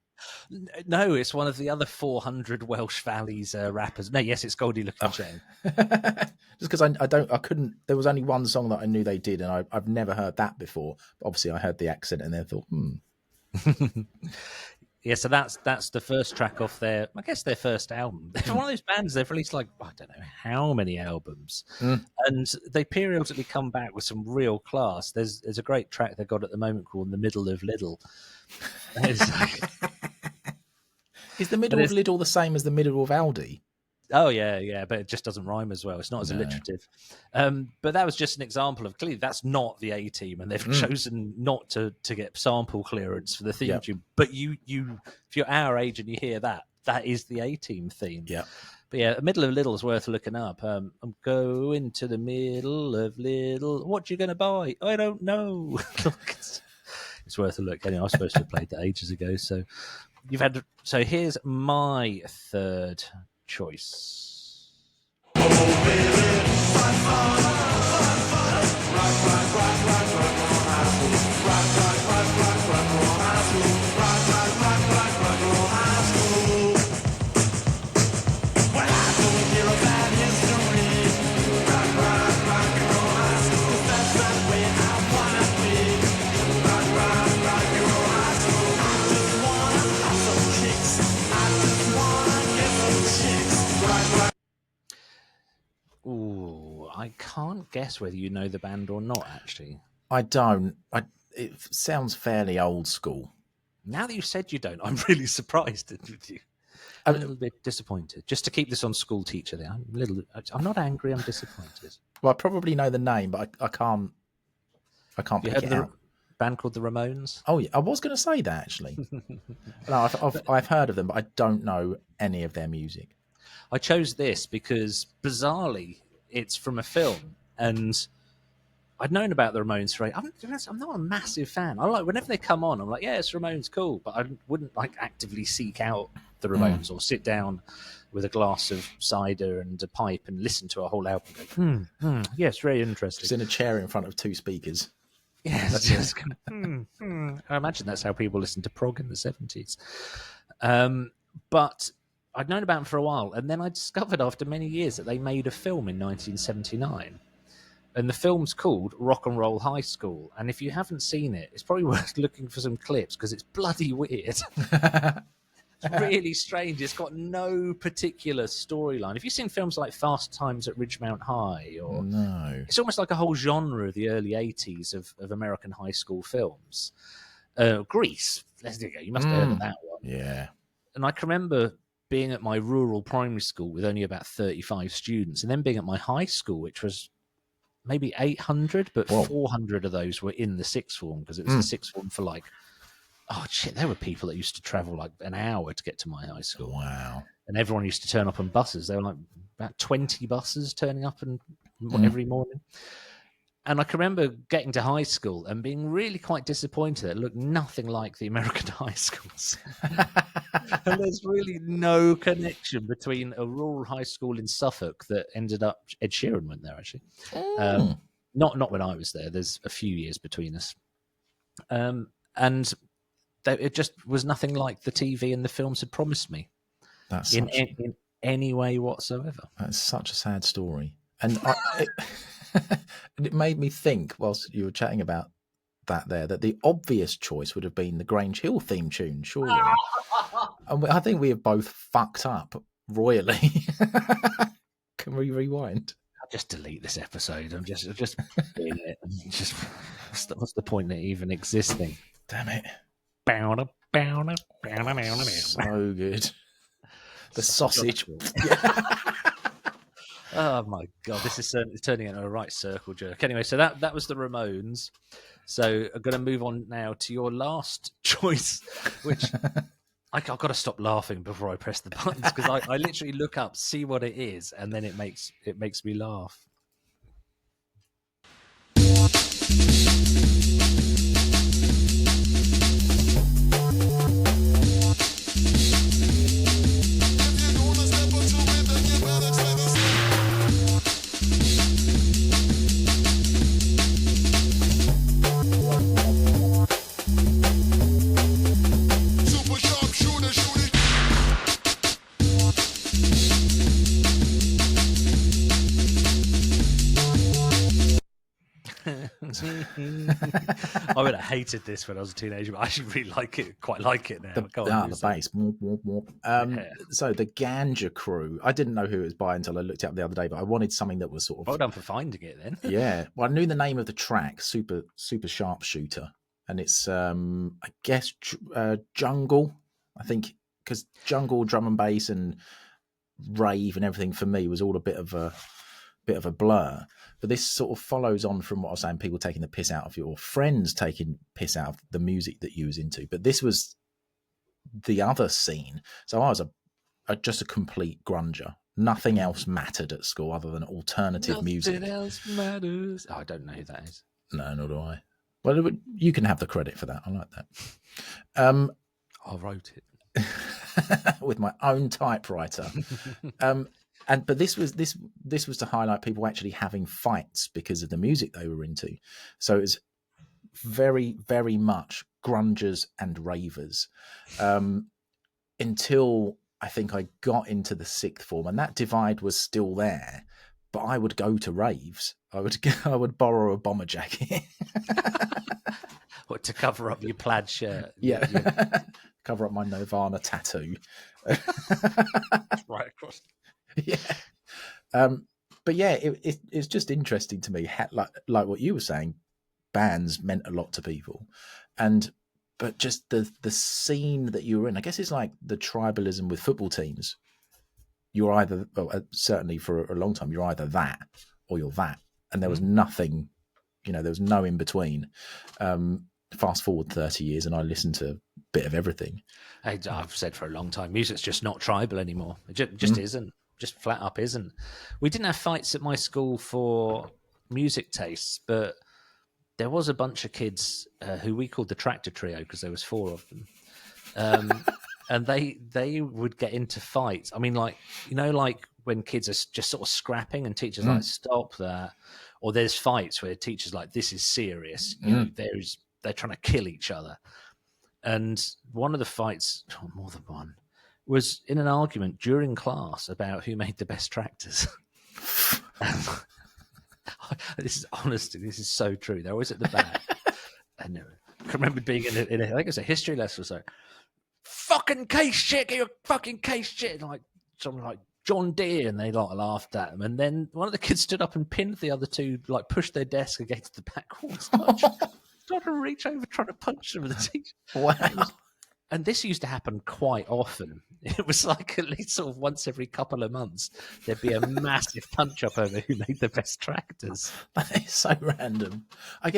No, it's one of the other 400 Welsh Valleys rappers. No, yes, it's Goldie Looking Chain. Just because I couldn't. There was only one song that I knew they did, and I've never heard that before. But obviously, I heard the accent and then thought, Yeah, so that's the first track off their first album. They're one of those bands, they've released like, I don't know how many albums. And they periodically come back with some real class. There's a great track they've got at the moment called In the Middle of Little. It's like, is the middle of Lidl the same as the middle of Aldi? Oh, yeah, but it just doesn't rhyme as well. It's not as alliterative. But that was just an example of, clearly, that's not the A-Team, and they've chosen not to get sample clearance for the theme tune. But you, if you're our age and you hear that, that is the A-Team theme. Yeah. But yeah, the Middle of Little is worth looking up. I'm going to the middle of Little. What you going to buy? I don't know. It's worth a look. Anyway, I was supposed to have played that ages ago. So here's my third choice. Ooh, I can't guess whether you know the band or not, actually. I don't. It sounds fairly old school. Now that you said you don't, I'm really surprised with you. I'm a little bit disappointed. Just to keep this on school teacher there, I'm not angry, I'm disappointed. Well, I probably know the name, but I can't pick it out. Band called the Ramones? Oh, yeah, I was going to say that, actually. No, I've heard of them, but I don't know any of their music. I chose this because, bizarrely, it's from a film, and I'd known about the Ramones for I'm not a massive fan. I like whenever they come on, I'm like, yeah, it's Ramones, cool, but I wouldn't like actively seek out the Ramones or sit down with a glass of cider and a pipe and listen to a whole album. And go, yes, very interesting. Just in a chair in front of two speakers. Yes, just I imagine that's how people listened to prog in the 70s. But I'd known about them for a while, and then I discovered after many years that they made a film in 1979. And the film's called Rock and Roll High School. And if you haven't seen it, it's probably worth looking for some clips because it's bloody weird. It's really strange. It's got no particular storyline. Have you seen films like Fast Times at Ridgemount High? Or no. It's almost like a whole genre of the early 80s of American high school films. Grease. There you go. You must have heard of that one. Yeah. And I can remember being at my rural primary school with only about 35 students, and then being at my high school, which was maybe 800, but 400 of those were in the sixth form, because it was the sixth form for like, oh shit, there were people that used to travel like an hour to get to my high school. Wow. And everyone used to turn up on buses. There were like about 20 buses turning up every morning. And I can remember getting to high school and being really quite disappointed that it looked nothing like the American high schools. And there's really no connection between a rural high school in Suffolk that ended up, Ed Sheeran went there actually. Not when I was there. There's a few years between us. And it just was nothing like the TV and the films had promised me. That's in any way whatsoever. That's such a sad story. And it made me think, whilst you were chatting about that there, that the obvious choice would have been the Grange Hill theme tune, surely. And I think we have both fucked up royally. Can we rewind? I'll just delete this episode. I'm just doing it. Just what's the point of it even existing? Damn it. So good. The sausage. Oh my god, this is turning into a right circle jerk. Anyway, so that was the Ramones. So I'm going to move on now to your last choice, which I've got to stop laughing before I press the buttons, because I literally look up, see what it is, and then it makes me laugh. I would have hated this when I was a teenager, but I actually really like it. Quite like it now. The bass. So the Ganja Crew. I didn't know who it was by until I looked it up the other day, but I wanted something that was sort of. Well done for finding it then. Yeah. Well, I knew the name of the track, Super Sharpshooter, and it's I guess jungle. I think because jungle, drum and bass, and rave and everything for me was all a bit of a blur. But this sort of follows on from what I was saying, people taking the piss out of you, or friends taking piss out of the music that you was into. But this was the other scene. So I was just a complete grunger. Nothing else mattered at school other than alternative music. Nothing else matters. Oh, I don't know who that is. No, nor do I. Well, you can have the credit for that. I like that. I wrote it with my own typewriter. But this was to highlight people actually having fights because of the music they were into. So it was very, very much grungers and ravers until I think I got into the sixth form, and that divide was still there. But I would go to raves. I would borrow a bomber jacket. What, to cover up your plaid shirt? Yeah. Cover up my Nirvana tattoo. Right across. Yeah. But yeah, it's just interesting to me, like what you were saying, bands meant a lot to people. But just the scene that you were in, I guess it's like the tribalism with football teams. You're either, certainly for a long time, you're either that or you're that. And there was nothing, there was no in between. Fast forward 30 years and I listened to a bit of everything. I've said for a long time, music's just not tribal anymore. It just isn't. Just flat up isn't. We didn't have fights at my school for music tastes, but there was a bunch of kids who we called the Tractor Trio because there was 4 of them. And they would get into fights. I mean, like when kids are just sort of scrapping and teachers like, stop that. Or there's fights where teachers like, this is serious. They're trying to kill each other. And one of the fights, more than one, was in an argument during class about who made the best tractors. This is honestly, this is so true. They're always at the back. And I remember being in I think it was a history lesson or so. Fucking case shit, get your fucking case shit. Like something like John Deere, and they like laughed at them. And then one of the kids stood up and pinned the other two, like pushed their desk against the back wall. Trying to reach over, trying to punch them with the teacher. Wow. And this used to happen quite often. It was like at least sort of once every couple of months, there'd be a massive punch up over who made the best tractors. That is so random. I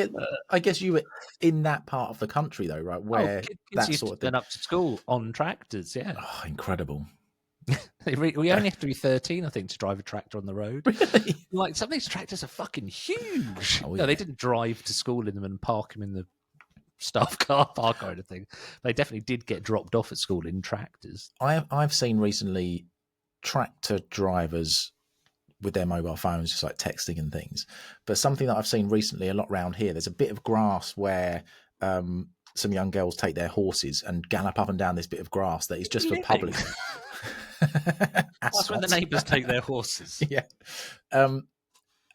guess you were in that part of the country though, right? Where kids that used sort to of thing. turn up to school on tractors, yeah. Oh, incredible. We only have to be 13, I think, to drive a tractor on the road. Really? Like some of these tractors are fucking huge. Oh, No, they didn't drive to school in them and park them in the staff car park or anything. They definitely did get dropped off at school in tractors. I've seen recently tractor drivers with their mobile phones, just like texting and things. But something that I've seen recently a lot around here, there's a bit of grass where some young girls take their horses and gallop up and down this bit of grass that is just for public. That's when the neighbours take their horses. Yeah.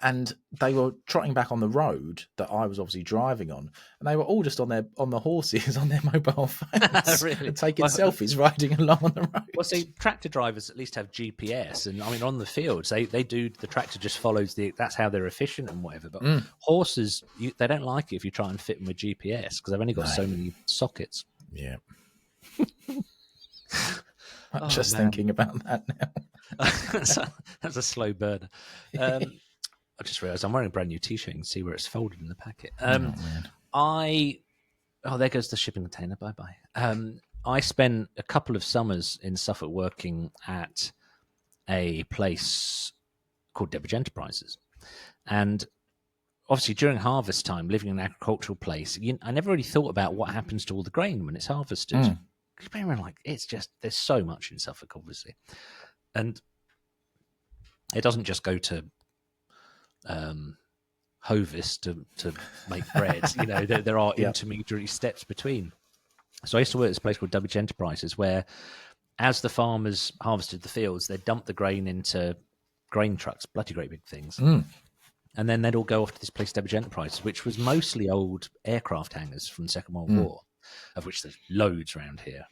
And they were trotting back on the road that I was obviously driving on, and they were all just on the horses on their mobile phones, Really? and taking selfies riding along on the road. Well, see, tractor drivers at least have GPS, and I mean, on the fields, they do. The tractor just follows that's how they're efficient and whatever. But horses, they don't like it if you try and fit them with GPS because they've only got so many sockets. Yeah. I'm just thinking about that now. That's a slow burner. I just realised I'm wearing a brand new T-shirt. You can see where it's folded in the packet. There goes the shipping container. Bye-bye. I spent a couple of summers in Suffolk working at a place called Debbage Enterprises. And obviously during harvest time, living in an agricultural place, I never really thought about what happens to all the grain when it's harvested. It's just, there's so much in Suffolk, obviously. And it doesn't just go to Hovis to make bread. There are intermediary steps between. So I used to work at this place called Debbage Enterprises, where as the farmers harvested the fields, they dumped the grain into grain trucks, bloody great big things. and then they'd all go off to this place, Stebbage Enterprises, which was mostly old aircraft hangars from the Second World War, of which there's loads around here.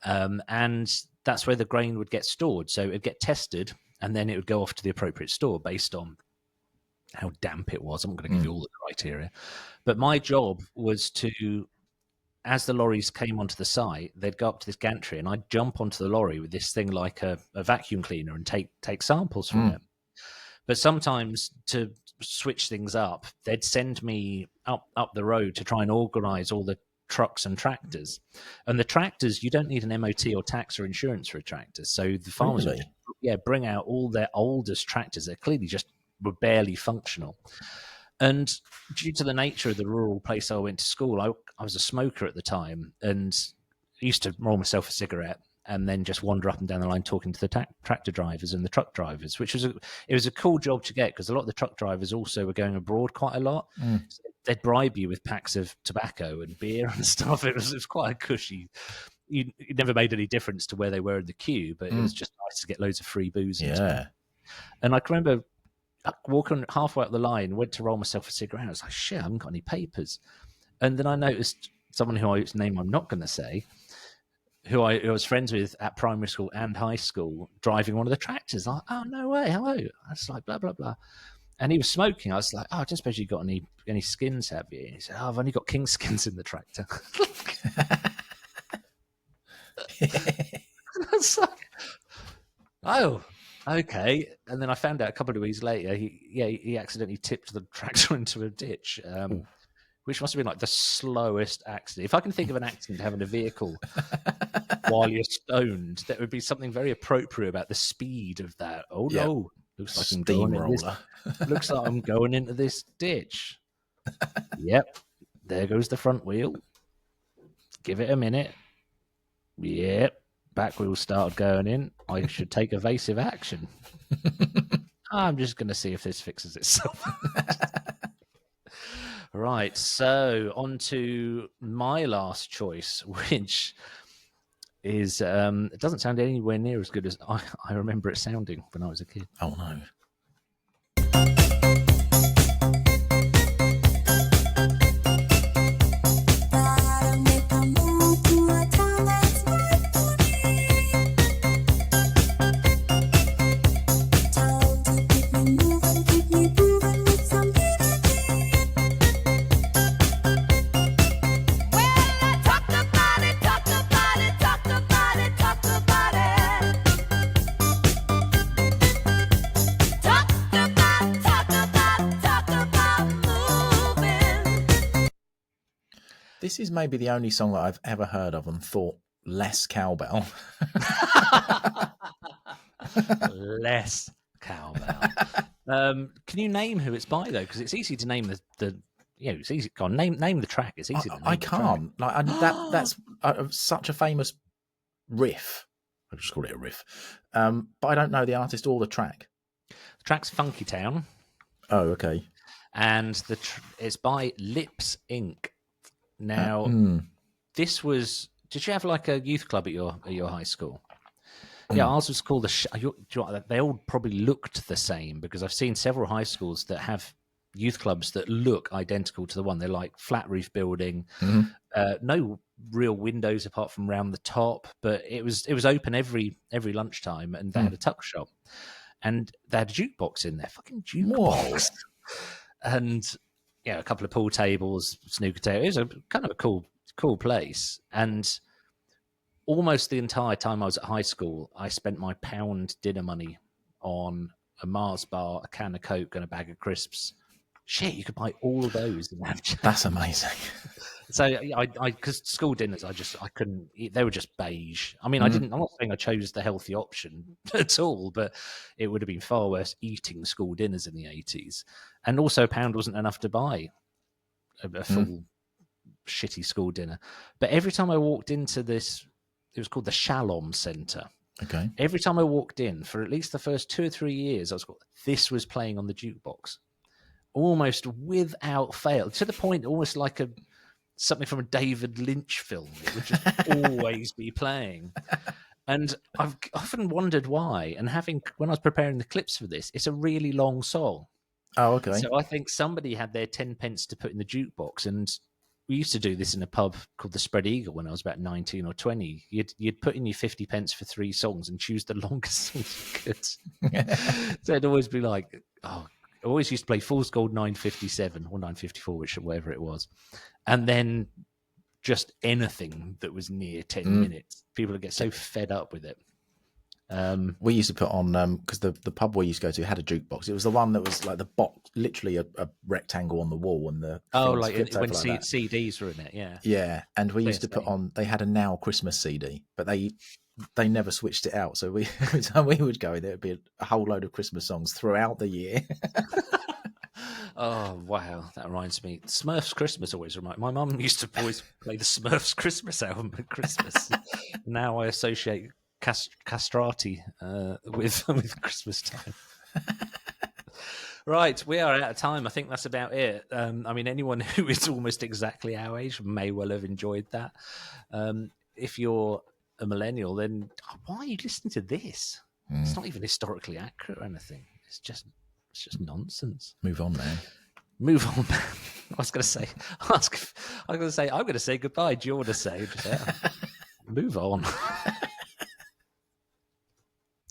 And that's where the grain would get stored. So it'd get tested, and then it would go off to the appropriate store based on how damp it was. I'm not going to give you all the criteria. But my job was to, as the lorries came onto the site, they'd go up to this gantry, and I'd jump onto the lorry with this thing like a vacuum cleaner and take samples from it. But sometimes, to switch things up, they'd send me up the road to try and organise all the trucks and tractors. And the tractors, you don't need an MOT or tax or insurance for a tractor. So the farmers would, bring out all their oldest tractors. They're clearly just were barely functional. And due to the nature of the rural place I went to school, I was a smoker at the time, and used to roll myself a cigarette and then just wander up and down the line talking to the tractor drivers and the truck drivers, which was a cool job to get, because a lot of the truck drivers also were going abroad quite a lot. So they'd bribe you with packs of tobacco and beer and stuff. It was quite a cushy. It never made any difference to where they were in the queue, but it was just nice to get loads of free booze. And I can remember walking halfway up the line, went to roll myself a cigarette. I was like, shit, I haven't got any papers. And then I noticed someone whose name I'm not going to say, who I was friends with at primary school and high school, driving one of the tractors. Like, oh, no way, hello. I was like, blah, blah, blah. And he was smoking. I was like, oh, I don't suppose you got any skins, have you? And he said, oh, I've only got king skins in the tractor. I was like, oh, okay. And then I found out a couple of weeks later, he accidentally tipped the tractor into a ditch, which must have been like the slowest accident. If I can think of an accident having a vehicle while you're stoned, that would be something very appropriate about the speed of that. Oh no, looks like I'm going into this. Looks like I'm going into this ditch. Yep, there goes the front wheel. Give it a minute. Yep, back wheel started going in. I should take evasive action. I'm just going to see if this fixes itself. Right, so on to my last choice, which is, it doesn't sound anywhere near as good as I remember it sounding when I was a kid. Oh, no. This is maybe the only song that I've ever heard of and thought less cowbell. Less cowbell. Can you name who it's by though? Because it's easy to name it's easy. Go on, name the track. It's easy to name. I can't. Like that's such a famous riff. I'll just call it a riff. But I don't know the artist or the track. The track's Funkytown. Oh, okay. And it's by Lips Inc. Now, this was. Did you have like a youth club at your high school? Yeah, ours was called they all probably looked the same, because I've seen several high schools that have youth clubs that look identical to the one. They're like flat roof building, no real windows apart from around the top, but it was open every lunchtime, and they had a tuck shop, and they had a jukebox in there, fucking jukebox, and a couple of pool tables, snooker tables. It was a kind of a cool place. And almost the entire time I was at high school, I spent my £1 dinner money on a Mars bar, a can of Coke, and a bag of crisps. Shit, you could buy all of those in that. That's amazing. So because school dinners, I couldn't eat. They were just beige. I mean, I'm not saying I chose the healthy option at all, but it would have been far worse eating school dinners in the 80s. And also £1 wasn't enough to buy a full shitty school dinner. But every time I walked into this, it was called the Shalom Centre. Okay. Every time I walked in, for at least the first 2 or 3 years, this was playing on the jukebox, almost without fail, to the point almost like something from a David Lynch film. It would just always be playing. And I've often wondered why. And when I was preparing the clips for this, it's a really long song. Oh, okay. So I think somebody had their 10 pence to put in the jukebox, and we used to do this in a pub called the Spread Eagle when I was about 19 or 20. You'd put in your 50 pence for 3 songs and choose the longest songs you could. So it'd always be like, I always used to play Fool's Gold 957 or 954, whatever it was. And then just anything that was near 10 minutes. People would get so fed up with it. We used to put on because the pub we used to go to had a jukebox. It was the one that was like the box, literally a rectangle on the wall, and the like when like CDs were in it, yeah. And we used to put on. They had a Now Christmas CD, but they never switched it out. So every time we would go, there would be a whole load of Christmas songs throughout the year. Oh wow, that reminds me. Smurfs Christmas always remind. My mum used to always play the Smurfs Christmas album at Christmas. Now I associate castrati with Christmas time. Right, we are out of time. I think that's about it. I mean, anyone who is almost exactly our age may well have enjoyed that. If you're a millennial, then why are you listening to this? It's not even historically accurate or anything. It's just nonsense. Move on, man. Move on, man. I was going to say, I'm going to say goodbye. Do you want to say? Move on.